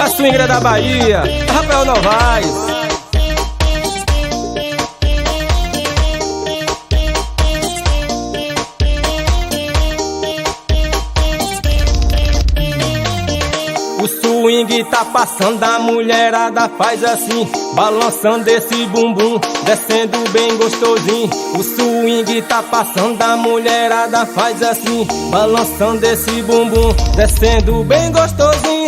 A swingra da Bahia, Rafael Novaes. O swing tá passando, a mulherada faz assim, balançando esse bumbum, descendo bem gostosinho. O swing tá passando, a mulherada faz assim, balançando esse bumbum, descendo bem gostosinho.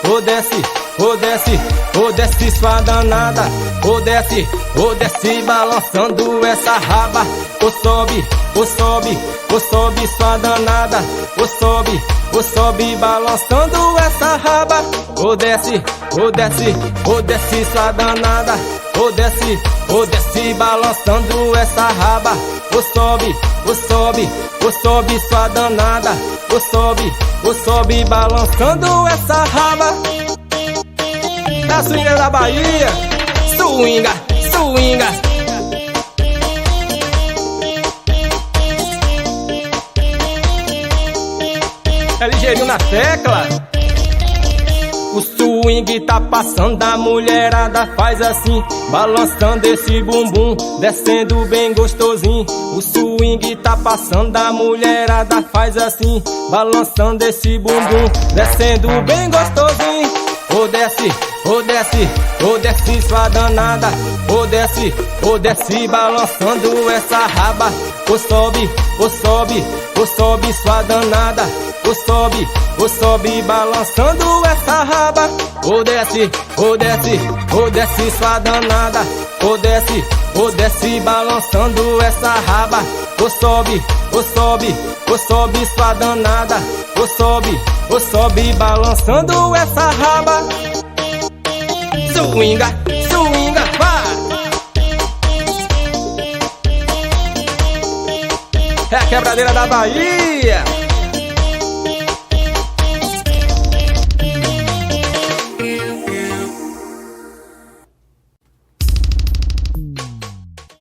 Ô desce, ô desce, ô desce sua danada. Ô desce, balançando essa raba. Ô sobe, ô sobe, ô sobe sua danada. Ô sobe, balançando essa raba. Ô desce, ô desce, ô desce sua danada. Ô desce, balançando essa raba. Ô sobe, ô sobe, ô sobe sua danada. Ô sobe, balançando essa raba. Da swinga da Bahia, swinga, swinga. É ligeirinho na tecla. O swing tá passando, a mulherada faz assim, balançando esse bumbum, descendo bem gostosinho. O swing tá passando, a mulherada faz assim, balançando esse bumbum, descendo bem gostosinho. Ô desce, ô desce, ô desce sua danada. Ô desce, balançando essa raba. Ô sobe, ô sobe, ô sobe sua danada. Ô sobe, balançando essa raba. Ô desce, ô desce, ô desce sua danada. Ô desce, balançando essa raba. Ô sobe, ô sobe, ô sobe sua danada. Ô sobe, balançando essa raba. Swinga, swinga, vai! É a quebradeira da Bahia.